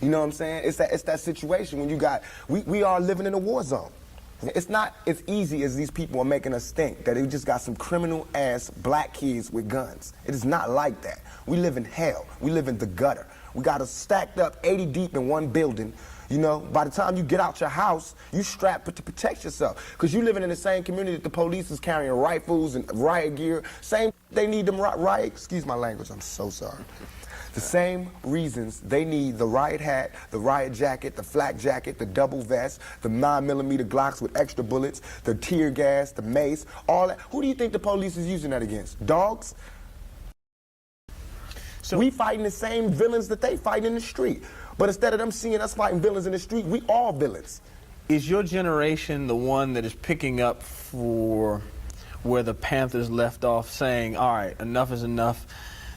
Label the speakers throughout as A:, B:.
A: You know what I'm saying? It's that situation when you got, we are living in a war zone. It's not as easy as these people are making us think, that they just got some criminal ass black kids with guns. It is not like that. We live in hell. We live in the gutter. We got us stacked up 80 deep in one building. You know, by the time you get out your house, you strapped to protect yourself. Because you living in the same community that the police is carrying rifles and riot gear. Same, they need them riot, excuse my language, I'm so sorry. The same reasons they need the riot hat, the riot jacket, the flak jacket, the double vest, the 9mm Glocks with extra bullets, the tear gas, the mace, all that. Who do you think the police is using that against? Dogs? So we fighting the same villains that they fight in the street. But instead of them seeing us fighting villains in the street, we all villains.
B: Is your generation the one that is picking up for where the Panthers left off, saying, all right, enough is enough?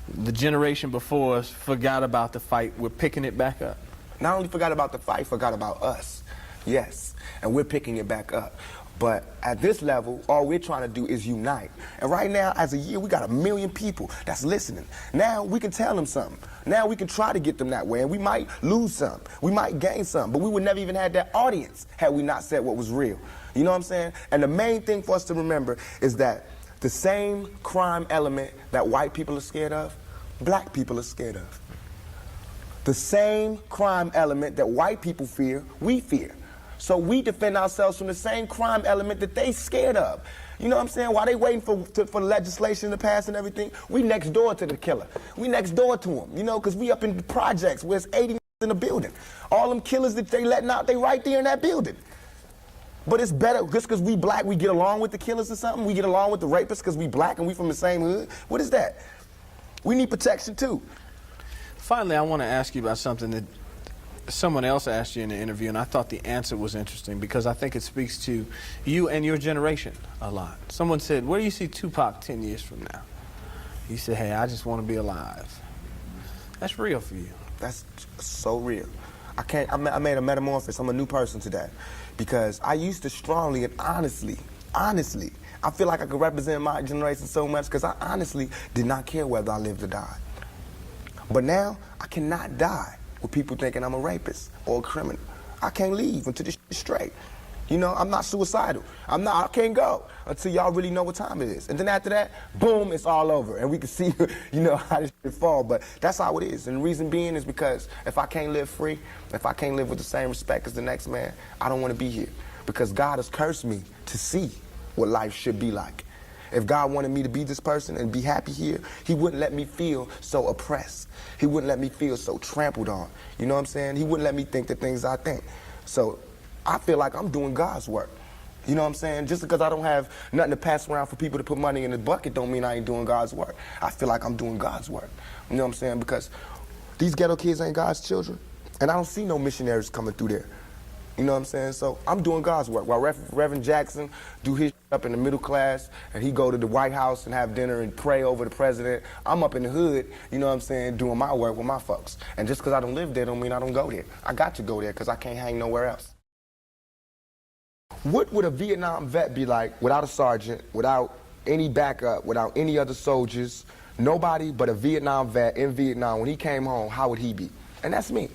B: The generation before us forgot about the fight. We're picking it back up.
A: Not only forgot about the fight, forgot about us. Yes, and we're picking it back up. But at this level, all we're trying to do is unite. And right now, as a year, we got 1 million people that's listening. Now we can tell them something. Now we can try to get them that way. And we might lose some. We might gain some. But we would never even have that audience had we not said what was real. You know what I'm saying? And the main thing for us to remember is that the same crime element that white people are scared of, black people are scared of. The same crime element that white people fear, we fear. So we defend ourselves from the same crime element that they scared of. You know what I'm saying? While they waiting for legislation to pass and everything, we next door to the killer. We next door to him, you know, because we up in the projects where it's 80 in the building. All them killers that they letting out, they right there in that building. But it's better, just because we black, we get along with the killers or something? We get along with the rapists because we black and we from the same hood? What is that? We need protection too.
B: Finally, I want to ask you about something that someone else asked you in the interview, and I thought the answer was interesting because I think it speaks to you and your generation a lot. Someone said, where do you see Tupac 10 years from now? You said, hey, I just want to be alive. That's real for you.
A: That's so real. I made a metamorphosis. I'm a new person today. Because I used to strongly and honestly, I feel like I could represent my generation so much because I honestly did not care whether I lived or died. But now, I cannot die with people thinking I'm a rapist or a criminal. I can't leave until this is straight. You know, I'm not suicidal. I can't go until y'all really know what time it is. And then after that, boom, it's all over. And we can see, you know, how this shit fall. But that's how it is. And the reason being is because if I can't live free, if I can't live with the same respect as the next man, I don't want to be here. Because God has cursed me to see what life should be like. If God wanted me to be this person and be happy here, he wouldn't let me feel so oppressed. He wouldn't let me feel so trampled on. You know what I'm saying? He wouldn't let me think the things I think. So I feel like I'm doing God's work. You know what I'm saying? Just because I don't have nothing to pass around for people to put money in the bucket don't mean I ain't doing God's work. I feel like I'm doing God's work. You know what I'm saying? Because these ghetto kids ain't God's children. And I don't see no missionaries coming through there. You know what I'm saying? So I'm doing God's work. While Reverend Jackson do his up in the middle class and he go to the White House and have dinner and pray over the president, I'm up in the hood, you know what I'm saying, doing my work with my folks. And just because I don't live there don't mean I don't go there. I got to go there because I can't hang nowhere else. What would a Vietnam vet be like without a sergeant, without any backup, without any other soldiers, nobody but a Vietnam vet in Vietnam? When he came home, how would he be? And that's me.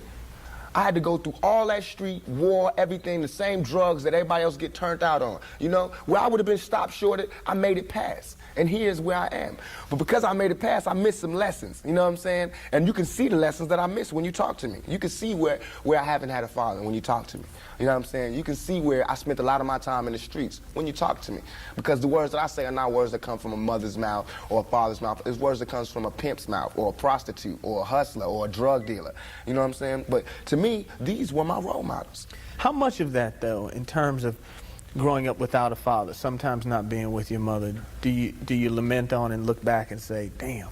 A: I had to go through all that street, war, everything, the same drugs that everybody else get turned out on. You know, where I would have been stopped short, I made it past. And here's where I am. But because I made it past, I missed some lessons, you know what I'm saying? And you can see the lessons that I missed when you talk to me. You can see where I haven't had a father when you talk to me. You know what I'm saying? You can see where I spent a lot of my time in the streets when you talk to me. Because the words that I say are not words that come from a mother's mouth or a father's mouth. It's words that comes from a pimp's mouth or a prostitute or a hustler or a drug dealer. You know what I'm saying? But to me, these were my role models.
B: How much of that, though, in terms of growing up without a father, sometimes not being with your mother, do you lament on and look back and say, damn,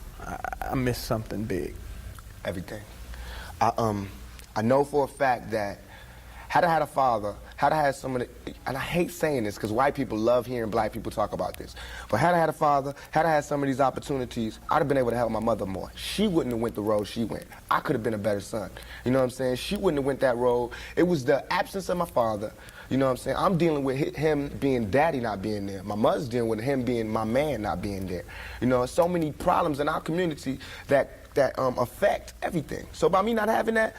B: I missed something big?
A: Everything. I know for a fact that had I had a father, had I had someone, and I hate saying this because white people love hearing black people talk about this, but had I had a father, had I had some of these opportunities, I'd have been able to help my mother more. She wouldn't have went the road she went. I could have been a better son. You know what I'm saying? She wouldn't have went that road. It was the absence of my father. You know what I'm saying? I'm dealing with him being daddy not being there. My mother's dealing with him being my man not being there. You know, so many problems in our community that affect everything. So by me not having that,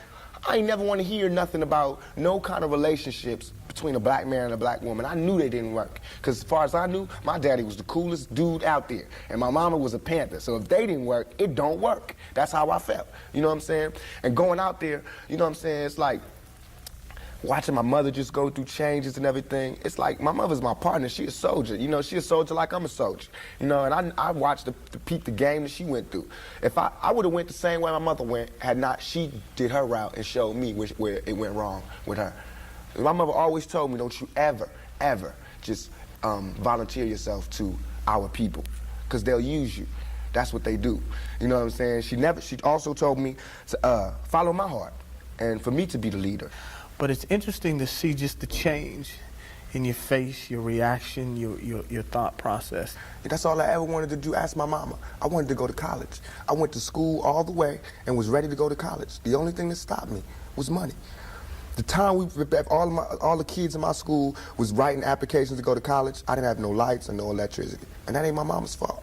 A: I ain't never want to hear nothing about no kind of relationships between a black man and a black woman. I knew they didn't work. Because as far as I knew, my daddy was the coolest dude out there. And my mama was a Panther. So if they didn't work, it don't work. That's how I felt. You know what I'm saying? And going out there, you know what I'm saying, it's like watching my mother just go through changes and everything. It's like my mother's my partner. She a soldier. You know, she a soldier like I'm a soldier. You know, and I watched the game that she went through. If I would have went the same way my mother went, had not she did her route and showed me where it went wrong with her. My mother always told me, don't you ever, ever just volunteer yourself to our people, because they'll use you. That's what they do. You know what I'm saying? She also told me to follow my heart and for me to be the leader.
B: But it's interesting to see just the change in your face, your reaction, your thought process.
A: That's all I ever wanted to do. Ask my mama. I wanted to go to college. I went to school all the way and was ready to go to college. The only thing that stopped me was money. The time all the kids in my school was writing applications to go to college, I didn't have no lights and no electricity. And that ain't my mama's fault.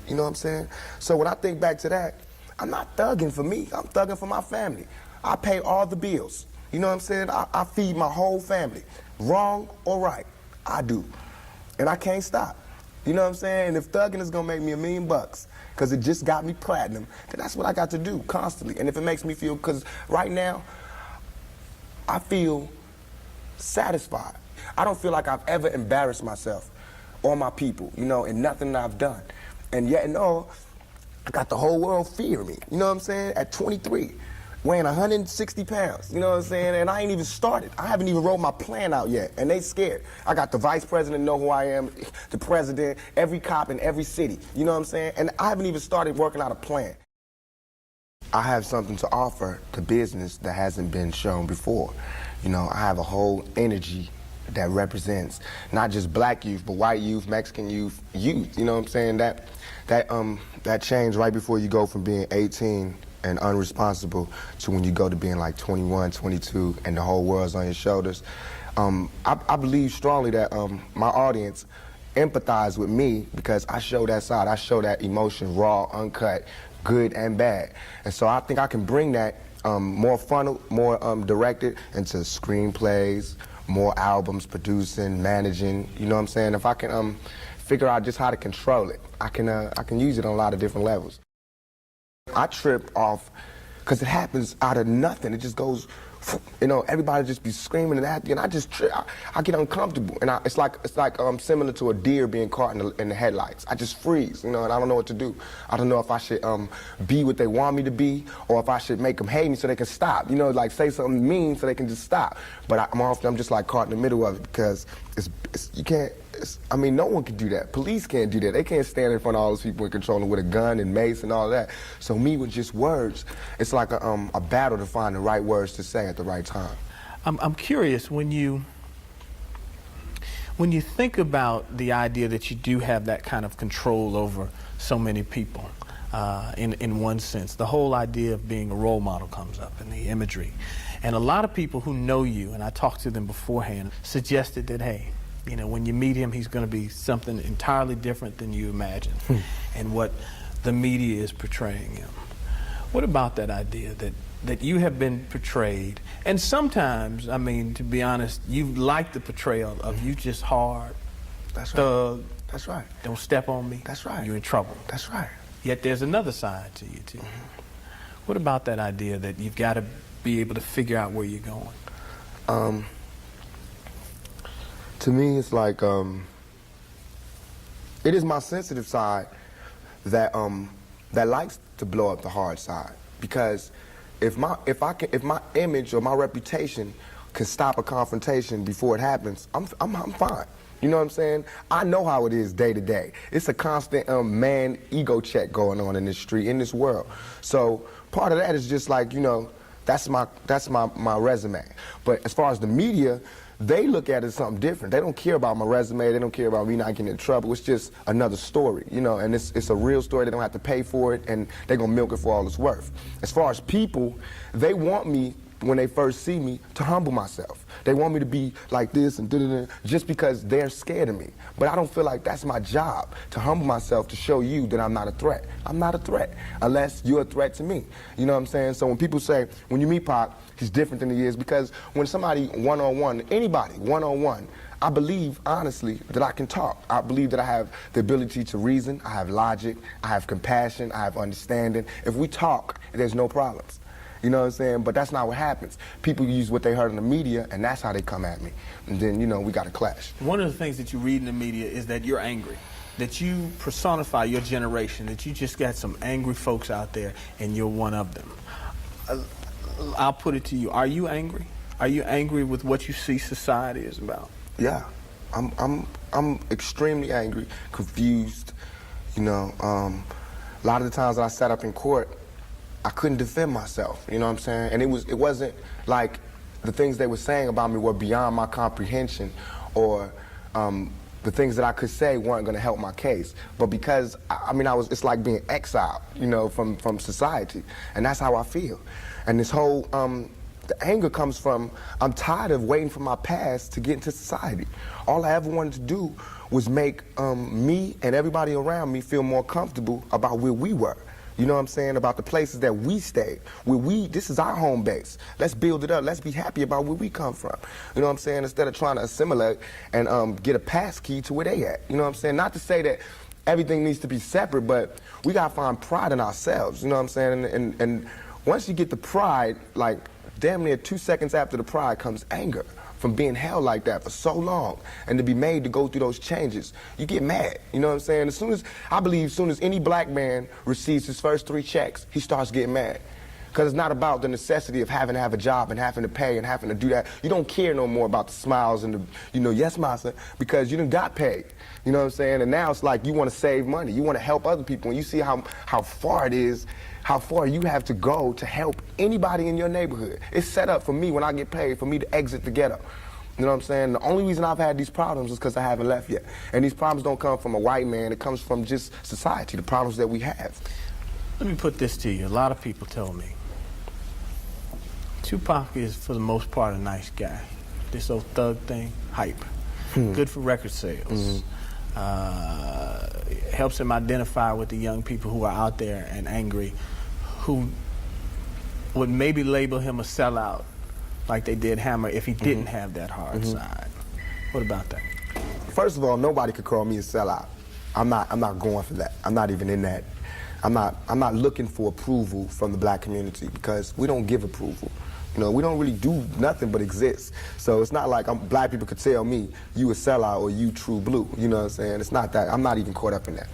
A: You know what I'm saying? So when I think back to that, I'm not thugging for me. I'm thugging for my family. I pay all the bills. You know what I'm saying? I feed my whole family. Wrong or right, I do. And I can't stop. You know what I'm saying? And if thugging is gonna make me $1 million, because it just got me platinum, then that's what I got to do constantly. And if it makes me feel, because right now, I feel satisfied. I don't feel like I've ever embarrassed myself or my people, you know, in nothing that I've done. And yet and all, I got the whole world fearing me. You know what I'm saying? At 23. Weighing 160 pounds, you know what I'm saying? And I ain't even started. I haven't even wrote my plan out yet, and they scared. I got the vice president know who I am, the president, every cop in every city, you know what I'm saying? And I haven't even started working out a plan. I have something to offer to business that hasn't been shown before. You know, I have a whole energy that represents not just black youth, but white youth, Mexican youth, you know what I'm saying? That change right before you go from being 18 and unresponsible to when you go to being like 21, 22, and the whole world's on your shoulders. I believe strongly that my audience empathize with me because I show that side. I show that emotion, raw, uncut, good and bad. And so I think I can bring that more funnel, more directed into screenplays, more albums, producing, managing, you know what I'm saying? If I can figure out just how to control it, I can use it on a lot of different levels. I trip off because it happens out of nothing. It just goes, you know, everybody just be screaming and acting, and I just trip. I get uncomfortable, and it's like similar to a deer being caught in the headlights. I just freeze, you know, and I don't know what to do. I don't know if I should be what they want me to be, or if I should make them hate me so they can stop. You know, like say something mean so they can just stop. But I'm just like caught in the middle of it because you can't. I mean, no one can do that. Police can't do that. They can't stand in front of all those people and control them with a gun and mace and all that. So me with just words, it's like a battle to find the right words to say at the right time.
B: I'm curious, when you think about the idea that you do have that kind of control over so many people, in one sense, the whole idea of being a role model comes up in the imagery. And a lot of people who know you, and I talked to them beforehand, suggested that, hey, you know, when you meet him, he's going to be something entirely different than you imagined and what the media is portraying him. What about that idea that you have been portrayed, and sometimes, I mean, to be honest, you like the portrayal of you just hard,
A: That's
B: thug,
A: right. That's right.
B: don't step on me,
A: That's right.
B: you're in trouble.
A: That's right.
B: Yet there's another side to you, too. What about that idea that you've got to be able to figure out where you're going?
A: To me, it's like it is my sensitive side that likes to blow up the hard side, because if my image or my reputation can stop a confrontation before it happens, I'm fine. You know what I'm saying? I know how it is day to day. It's a constant man ego check going on in this street, in this world. So part of that is just like, you know, that's my resume. But as far as the media, they look at it as something different. They don't care about my resume. They don't care about me not getting in trouble. It's just another story, you know, and it's a real story. They don't have to pay for it, and they're going to milk it for all it's worth. As far as people, they want me, when they first see me, to humble myself, They want me to be like this and da-da-da, just because they're scared of me. But I don't feel like that's my job, to humble myself to show you that I'm not a threat. I'm not a threat unless you're a threat to me. You know what I'm saying? So when people say, when you meet Pac, he's different than he is, because when somebody one-on-one, anybody one-on-one, I believe, honestly, that I can talk. I believe that I have the ability to reason, I have logic, I have compassion, I have understanding. If we talk, there's no problems. You know what I'm saying? But that's not what happens. People use what they heard in the media, and that's how they come at me. And then, you know, we got to clash.
B: One of the things that you read in the media is that you're angry, that you personify your generation, that you just got some angry folks out there, and you're one of them. I'll put it to you. Are you angry? Are you angry with what you see society is about?
A: Yeah, I'm extremely angry, confused. You know, a lot of the times that I sat up in court, I couldn't defend myself. You know what I'm saying? And it wasn't like the things they were saying about me were beyond my comprehension, or the things that I could say weren't going to help my case. But because it's like being exiled, you know, from society, and that's how I feel. And this whole the anger comes from, I'm tired of waiting for my past to get into society. All I ever wanted to do was make me and everybody around me feel more comfortable about where we were. You know what I'm saying? About the places that we stayed. This is our home base. Let's build it up. Let's be happy about where we come from. You know what I'm saying? Instead of trying to assimilate and get a pass key to where they at. You know what I'm saying? Not to say that everything needs to be separate, but we gotta find pride in ourselves. You know what I'm saying? And once you get the pride, like, damn near 2 seconds after the pride comes anger from being held like that for so long, and to be made to go through those changes. You get mad, you know what I'm saying? I believe as soon as any black man receives his first 3 checks, he starts getting mad. Because it's not about the necessity of having to have a job and having to pay and having to do that. You don't care no more about the smiles and the, you know, yes, massa, because you done got paid. You know what I'm saying? And now it's like you want to save money. You want to help other people. And you see how far it is, how far you have to go to help anybody in your neighborhood. It's set up for me when I get paid for me to exit the ghetto. You know what I'm saying? The only reason I've had these problems is because I haven't left yet. And these problems don't come from a white man. It comes from just society, the problems that we have.
B: Let me put this to you. A lot of people tell me Tupac is, for the most part, a nice guy. This old thug thing, hype. Good for record sales. Helps him identify with the young people who are out there and angry, who would maybe label him a sellout, like they did Hammer, if he didn't have that hard side. What about that?
A: First of all, nobody could call me a sellout. I'm not going for that. I'm not even in that. I'm not looking for approval from the black community, because we don't give approval. You know, we don't really do nothing but exist. So it's not like black people could tell me, you a sellout or you true blue. You know what I'm saying? It's not that. I'm not even caught up in that.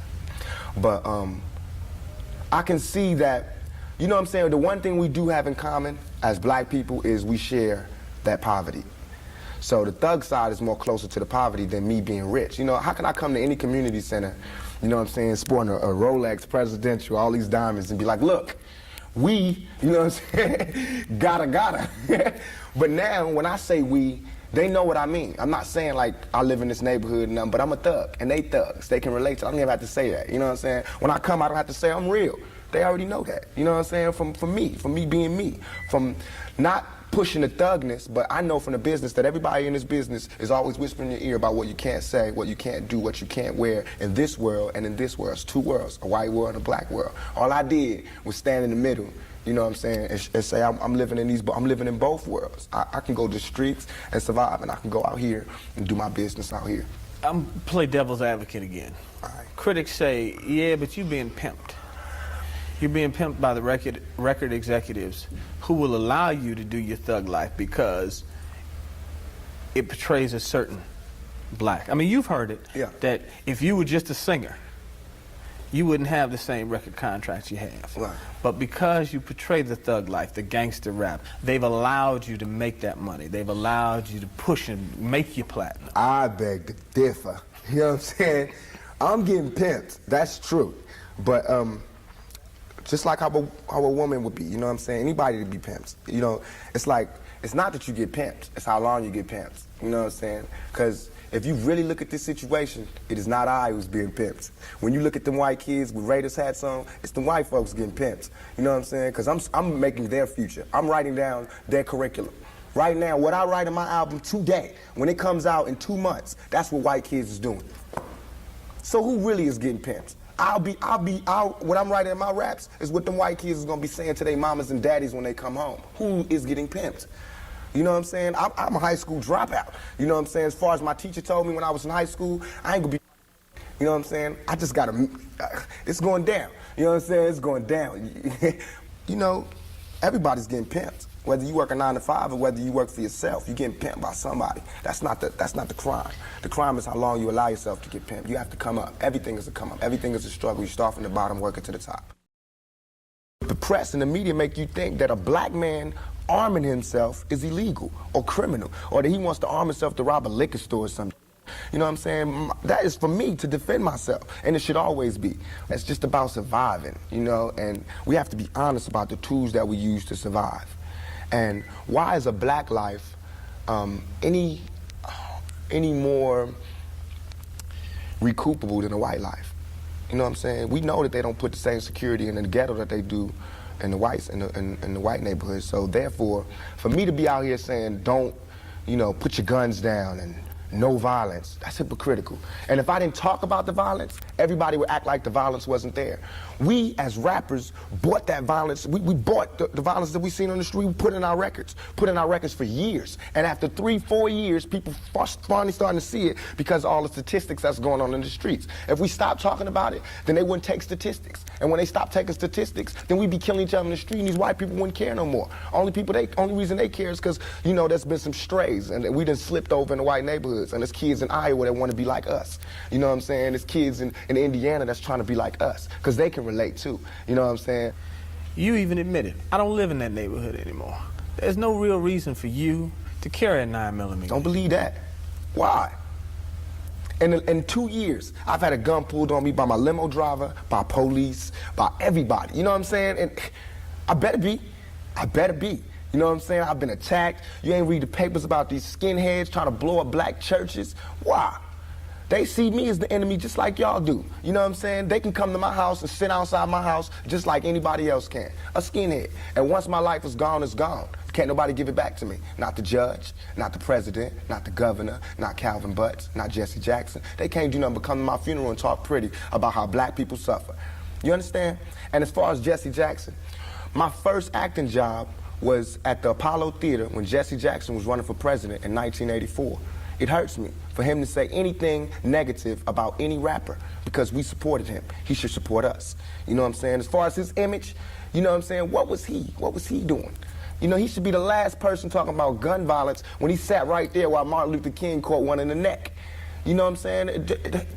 A: But I can see that, you know what I'm saying, the one thing we do have in common as black people is we share that poverty. So the thug side is more closer to the poverty than me being rich. You know, how can I come to any community center, you know what I'm saying, sporting a Rolex Presidential, all these diamonds, and be like, look, we, you know what I'm saying, gotta. But now, when I say we, they know what I mean. I'm not saying like I live in this neighborhood and nothing, but I'm a thug, and they thugs. They can relate to it. I don't even have to say that, you know what I'm saying? When I come, I don't have to say I'm real. They already know that, you know what I'm saying? From me being me, from not pushing the thugness, but I know from the business that everybody in this business is always whispering in your ear about what you can't say, what you can't do, what you can't wear in this world and in this world. It's 2 worlds, a white world and a black world. All I did was stand in the middle, you know what I'm saying, and say I'm living in both worlds. I can go to the streets and survive, and I can go out here and do my business out here.
B: I'm play devil's advocate again.
A: All right.
B: Critics say, yeah, but you're being pimped. You're being pimped by the record executives who will allow you to do your thug life because it portrays a certain black. I mean, you've heard it,
A: yeah,
B: that if you were just a singer, you wouldn't have the same record contracts you have.
A: Right.
B: But because you portray the thug life, the gangster rap, they've allowed you to make that money. They've allowed you to push and make your platinum.
A: I beg to differ. You know what I'm saying? I'm getting pimped. That's true. But just like how a woman would be, you know what I'm saying? Anybody to be pimped. You know, it's like, it's not that you get pimped, it's how long you get pimped. You know what I'm saying? Because if you really look at this situation, it is not I who's being pimped. When you look at them white kids with Raiders hats on, it's the white folks getting pimped. You know what I'm saying? Because I'm making their future. I'm writing down their curriculum. Right now, what I write in my album today, when it comes out in 2 months, that's what white kids is doing. So who really is getting pimped? What I'm writing in my raps is what them white kids is gonna be saying to their mamas and daddies when they come home. Who is getting pimped? You know what I'm saying? I'm a high school dropout. You know what I'm saying? As far as my teacher told me when I was in high school, I ain't gonna be, you know what I'm saying? I just gotta, it's going down. You know what I'm saying? It's going down. You know, everybody's getting pimped. Whether you work a 9 to 5 or whether you work for yourself, you're getting pimped by somebody. That's not the crime. The crime is how long you allow yourself to get pimped. You have to come up. Everything is a come up. Everything is a struggle. You start from the bottom, working to the top. The press and the media make you think that a black man arming himself is illegal or criminal, or that he wants to arm himself to rob a liquor store or something. You know what I'm saying? That is for me to defend myself, and it should always be. It's just about surviving, you know, and we have to be honest about the tools that we use to survive. And why is a black life any more recoupable than a white life? You know what I'm saying? We know that they don't put the same security in the ghetto that they do in the whites in the white neighborhoods. So therefore, for me to be out here saying don't, you know, put your guns down and no violence, that's hypocritical. And if I didn't talk about the violence, everybody would act like the violence wasn't there. We, as rappers, bought that violence. We bought the violence that we seen on the street, we put in our records for years. And after 3-4 years, people finally starting to see it because of all the statistics that's going on in the streets. If we stop talking about it, then they wouldn't take statistics. And when they stop taking statistics, then we'd be killing each other in the street, and these white people wouldn't care no more. Only reason they care is because, you know, there's been some strays, and we done slipped over in the white neighborhoods. And there's kids in Iowa that want to be like us. You know what I'm saying? There's kids in Indiana that's trying to be like us, because they can relate too. You know what I'm saying?
B: You even admitted, I don't live in that neighborhood anymore. There's no real reason for you to carry a 9mm.
A: Don't believe that. Why? In 2 years, I've had a gun pulled on me by my limo driver, by police, by everybody. You know what I'm saying? And I better be. I better be. You know what I'm saying? I've been attacked. You ain't read the papers about these skinheads trying to blow up black churches. Why? They see me as the enemy just like y'all do. You know what I'm saying? They can come to my house and sit outside my house just like anybody else can. A skinhead. And once my life is gone, it's gone. Can't nobody give it back to me. Not the judge, not the president, not the governor, not Calvin Butts, not Jesse Jackson. They can't do nothing but come to my funeral and talk pretty about how black people suffer. You understand? And as far as Jesse Jackson, my first acting job was at the Apollo Theater when Jesse Jackson was running for president in 1984. It hurts me for him to say anything negative about any rapper because we supported him. He should support us. You know what I'm saying? As far as his image, you know what I'm saying? What was he doing? You know, he should be the last person talking about gun violence when he sat right there while Martin Luther King caught one in the neck. You know what I'm saying?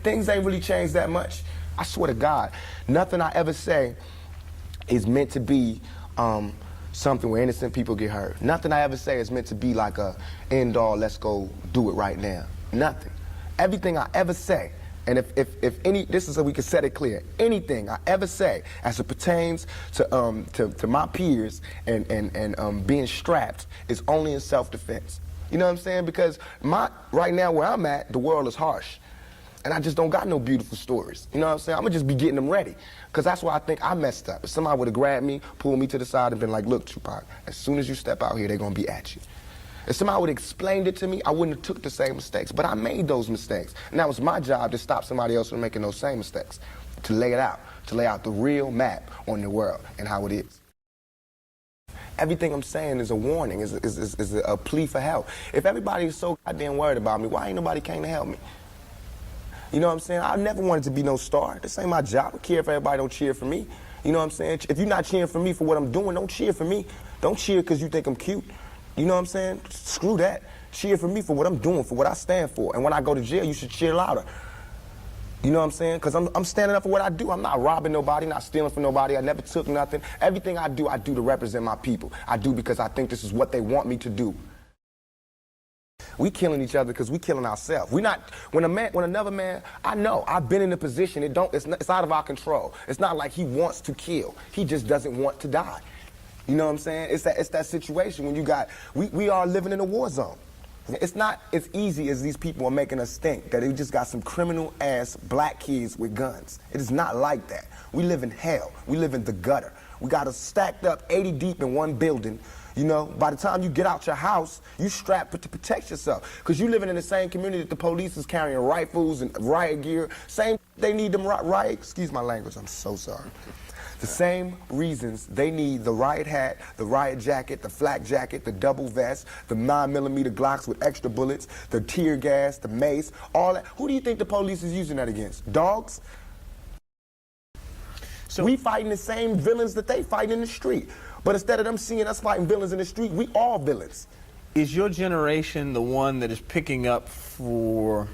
A: Things ain't really changed that much. I swear to God, nothing I ever say is meant to be something where innocent people get hurt. Nothing I ever say is meant to be like a end all, let's go do it right now. Nothing. Everything I ever say, and if any, this is so we can set it clear, anything I ever say as it pertains to my peers and being strapped is only in self-defense. You know what I'm saying? Because right now where I'm at, the world is harsh. And I just don't got no beautiful stories. You know what I'm saying? I'm gonna just be getting them ready. Because that's why I think I messed up. If somebody would have grabbed me, pulled me to the side and been like, look, Tupac, as soon as you step out here, they're gonna be at you. If somebody would have explained it to me, I wouldn't have took the same mistakes. But I made those mistakes. And that was my job to stop somebody else from making those same mistakes. To lay it out. To lay out the real map on the world and how it is. Everything I'm saying is a warning, is a plea for help. If everybody is so goddamn worried about me, why ain't nobody came to help me? You know what I'm saying? I never wanted to be no star. This ain't my job. I care if everybody don't cheer for me. You know what I'm saying? If you're not cheering for me for what I'm doing, don't cheer for me. Don't cheer because you think I'm cute. You know what I'm saying? Screw that. Cheer for me for what I'm doing, for what I stand for. And when I go to jail, you should cheer louder. You know what I'm saying? Because I'm standing up for what I do. I'm not robbing nobody, not stealing from nobody. I never took nothing. Everything I do to represent my people. I do because I think this is what they want me to do. We killing each other because we killing ourselves. We not, when another man, I know, I've been in a position, it's out of our control. It's not like he wants to kill. He just doesn't want to die. You know what I'm saying? It's that situation when we are living in a war zone. It's not as easy as these people are making us think, that they just got some criminal ass black kids with guns. It is not like that. We live in hell. We live in the gutter. We got us stacked up 80 deep in one building, You know, by the time you get out your house, you strapped to protect yourself. Because you living in the same community that the police is carrying rifles and riot gear. Same, they need them riot, excuse my language, I'm so sorry. The same reasons they need the riot hat, the riot jacket, the flak jacket, the double vest, the 9mm Glocks with extra bullets, the tear gas, the mace, all that. Who do you think the police is using that against? Dogs? So we fighting the same villains that they fight in the street. But instead of them seeing us fighting villains in the street, we all villains.
B: Is your generation the one that is picking up for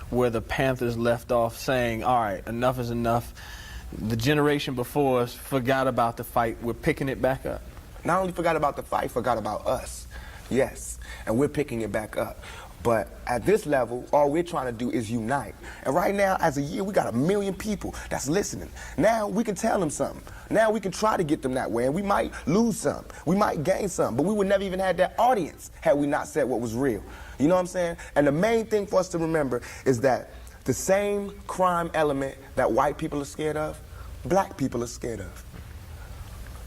B: where the Panthers left off, saying, all right, enough is enough? The generation before us forgot about the fight. We're picking it back up.
A: Not only forgot about the fight, forgot about us. Yes, and we're picking it back up. But at this level, all we're trying to do is unite. And right now, as a year, we got 1 million people that's listening. Now we can tell them something. Now we can try to get them that way, and we might lose some. We might gain some, but we would never even have that audience had we not said what was real. You know what I'm saying? And the main thing for us to remember is that the same crime element that white people are scared of, black people are scared of.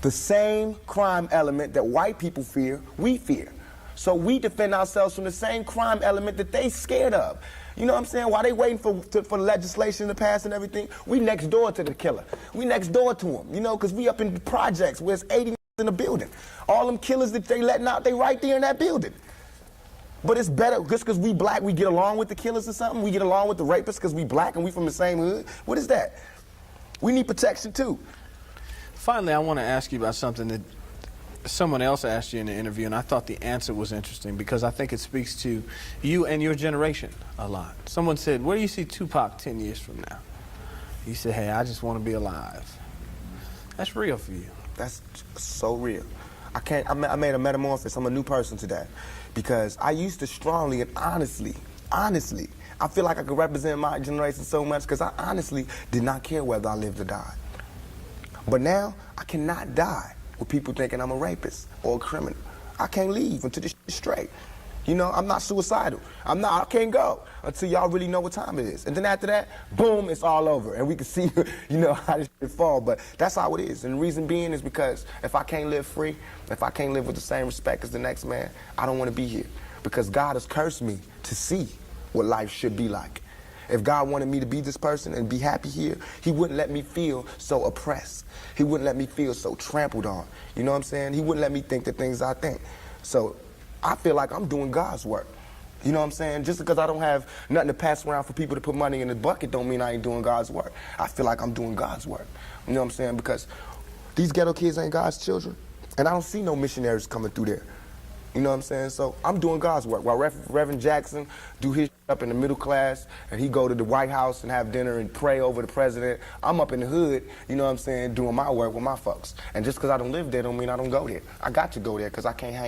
A: The same crime element that white people fear, we fear. So we defend ourselves from the same crime element that they scared of. You know what I'm saying? While they waiting for legislation to pass and everything, we next door to the killer. We next door to him, you know, because we up in the projects where it's 80 in the building. All them killers that they letting out, they right there in that building. But it's better, just because we black, we get along with the killers or something? We get along with the rapists because we black and we from the same hood? What is that? We need protection too.
B: Finally, I want to ask you about something that someone else asked you in the interview, and I thought the answer was interesting because I think it speaks to you and your generation a lot. Someone said, where do you see Tupac 10 years from now? You said, hey, I just want to be alive. That's real for you.
A: That's so real. I made a metamorphosis. I'm a new person today because I used to strongly and honestly, I feel like I could represent my generation so much because I honestly did not care whether I lived or died. But now I cannot die with people thinking I'm a rapist or a criminal. I can't leave until this shit's straight. You know, I'm not suicidal. I can't go until y'all really know what time it is. And then after that, boom, it's all over. And we can see, you know, how this shit fall. But that's how it is. And the reason being is because if I can't live free, if I can't live with the same respect as the next man, I don't want to be here. Because God has cursed me to see what life should be like. If God wanted me to be this person and be happy here, he wouldn't let me feel so oppressed. He wouldn't let me feel so trampled on. You know what I'm saying? He wouldn't let me think the things I think. So I feel like I'm doing God's work. You know what I'm saying? Just because I don't have nothing to pass around for people to put money in the bucket don't mean I ain't doing God's work. I feel like I'm doing God's work. You know what I'm saying? Because these ghetto kids ain't God's children. And I don't see no missionaries coming through there. You know what I'm saying? So I'm doing God's work. While Reverend Jackson do his up in the middle class and he go to the White House and have dinner and pray over the president, I'm up in the hood, you know what I'm saying, doing my work with my folks. And just because I don't live there don't mean I don't go there. I got to go there because I can't hang